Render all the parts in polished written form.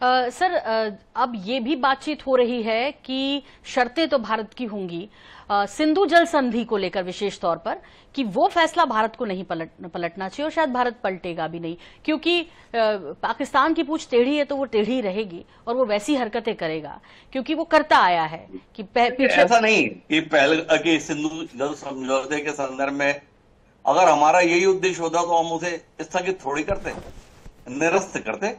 Sir, अब ये भी बातचीत हो रही है कि शर्तें तो भारत की होंगी सिंधु जल संधि को लेकर, विशेष तौर पर कि वो फैसला भारत को नहीं पलटना चाहिए और शायद भारत पलटेगा भी नहीं, क्योंकि पाकिस्तान की पूंछ टेढ़ी है तो वो टेढ़ी रहेगी और वो वैसी हरकतें करेगा क्योंकि वो करता आया है कि ऐसा नहीं कि कि सिंधु जल समझौते के संदर्भ में अगर हमारा यही उद्देश्य होता तो हम उसे स्थगित थोड़ी करते, निरस्त करते।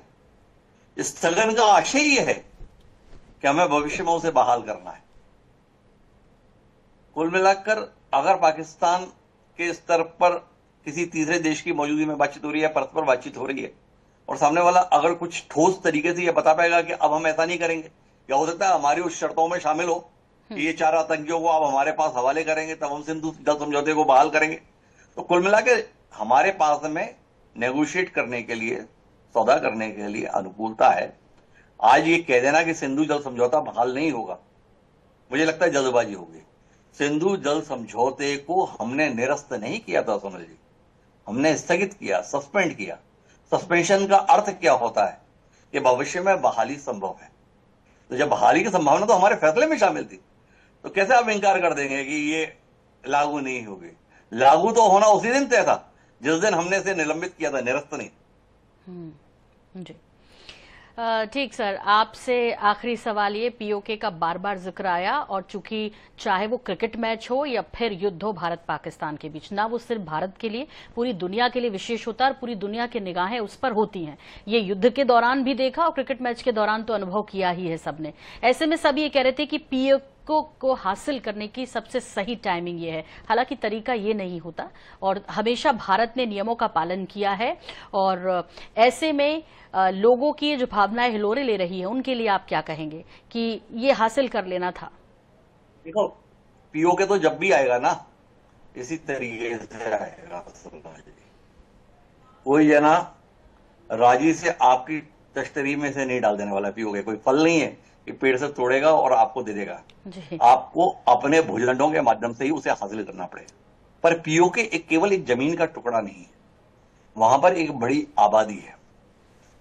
स्थगन का आशय ये है कि हमें भविष्य में उसे बहाल करना है। कुल मिलाकर अगर पाकिस्तान के स्तर पर किसी तीसरे देश की मौजूदगी में बातचीत हो रही है, परस्पर बातचीत हो रही है, और सामने वाला अगर कुछ ठोस तरीके से यह बता पाएगा कि अब हम ऐसा नहीं करेंगे, या हो सकता है हमारी उस शर्तों में शामिल हो कि ये 4 आतंकियों को अब हमारे पास हवाले करेंगे, तब हम सिंधु जल समझौते को बहाल करेंगे, तो कुल मिलाकर हमारे पास में नेगोशिएट करने के लिए, सौदा करने के लिए अनुकूलता है। आज ये कह देना कि सिंधु जल समझौता बहाल नहीं होगा, मुझे लगता है जल्दबाजी होगी। सिंधु जल समझौते को हमने निरस्त नहीं किया था सोनल जी, हमने स्थगित किया, सस्पेंड किया। सस्पेंशन का अर्थ क्या होता है कि भविष्य में बहाली संभव है। तो जब बहाली की संभावना तो हमारे फैसले में शामिल थी, तो कैसे आप इंकार कर देंगे कि ये लागू नहीं होगी? लागू तो होना उसी दिन तय था जिस दिन हमने इसे निलंबित किया था, निरस्त नहीं। जी ठीक सर, आपसे आखिरी सवाल, ये पीओके का बार बार जिक्र आया और चूंकि चाहे वो क्रिकेट मैच हो या फिर युद्ध हो भारत पाकिस्तान के बीच, ना वो सिर्फ भारत के लिए, पूरी दुनिया के लिए विशेष होता है और पूरी दुनिया की निगाहें उस पर होती हैं। ये युद्ध के दौरान भी देखा और क्रिकेट मैच के दौरान तो अनुभव किया ही है सबने। ऐसे में सब ये कह रहे थे कि पीओके को हासिल करने की सबसे सही टाइमिंग ये है। हालांकि तरीका ये नहीं होता और हमेशा भारत ने नियमों का पालन किया है, और ऐसे में लोगों की जो भावनाएं हिलोरे ले रही है उनके लिए आप क्या कहेंगे कि ये हासिल कर लेना था? देखो, पीओके तो जब भी आएगा ना इसी तरीके से आएगा। कोई जना राजी से आपकी तश्तरी में से नहीं डाल देने वाला। पीओके कोई फल नहीं है कि पेड़ से तोड़ेगा और आपको दे देगा। आपको अपने भुजंडों के माध्यम से ही उसे हासिल करना पड़ेगा। पर पीओके केवल एक जमीन का टुकड़ा नहीं है, वहां पर एक बड़ी आबादी है।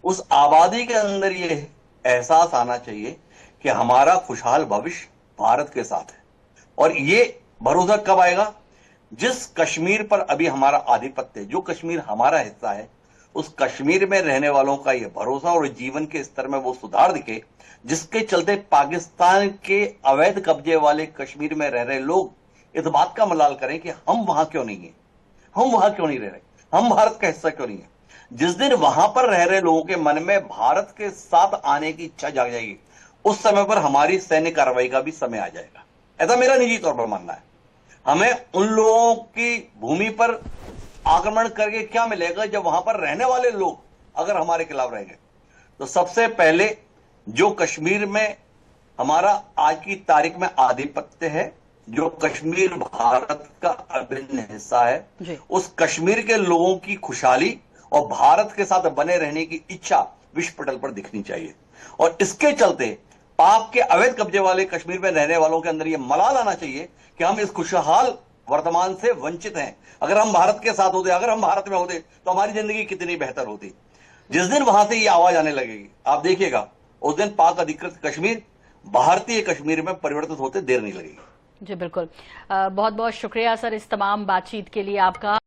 उस आबादी के अंदर ये एहसास आना चाहिए कि हमारा खुशहाल भविष्य भारत के साथ है। और ये भरोसा कब आएगा? जिस कश्मीर पर अभी हमारा आधिपत्य, जो कश्मीर हमारा हिस्सा है, उस कश्मीर में रहने वालों का यह भरोसा और जीवन के स्तर में वो सुधार दिखे, जिसके चलते पाकिस्तान के अवैध कब्जे वाले कश्मीर में रह रहे लोग इस बात का मलाल करें कि हम वहां क्यों नहीं है, हम वहां क्यों नहीं रह रहे, हम भारत का हिस्सा क्यों नहीं है। जिस दिन वहां पर रह रहे लोगों के मन में भारत के साथ आने की इच्छा जाग जाएगी, उस समय पर हमारी सैन्य कार्रवाई का भी समय आ जाएगा। ऐसा मेरा निजी तौर पर मानना है। हमें उन लोगों की भूमि पर आक्रमण करके क्या मिलेगा जब वहां पर रहने वाले लोग अगर हमारे खिलाफ रहेंगे। तो सबसे पहले जो कश्मीर में हमारा आज की तारीख में आधिपत्य है, जो कश्मीर भारत का अभिन्न हिस्सा है, उस कश्मीर के लोगों की खुशहाली और भारत के साथ बने रहने की इच्छा विश्व पटल पर दिखनी चाहिए। और इसके चलते पाक के अवैध कब्जे वाले कश्मीर में रहने वालों के अंदर यह मलाल आना चाहिए कि हम इस खुशहाल वर्तमान से वंचित हैं। अगर हम भारत के साथ होते, अगर हम भारत में होते, तो हमारी जिंदगी कितनी बेहतर होती। जिस दिन वहां से ये आवाज आने लगेगी, आप देखिएगा, उस दिन पाक अधिकृत कश्मीर भारतीय कश्मीर में परिवर्तित होते देर नहीं लगेगी। जी बिल्कुल। बहुत बहुत शुक्रिया सर इस तमाम बातचीत के लिए आपका।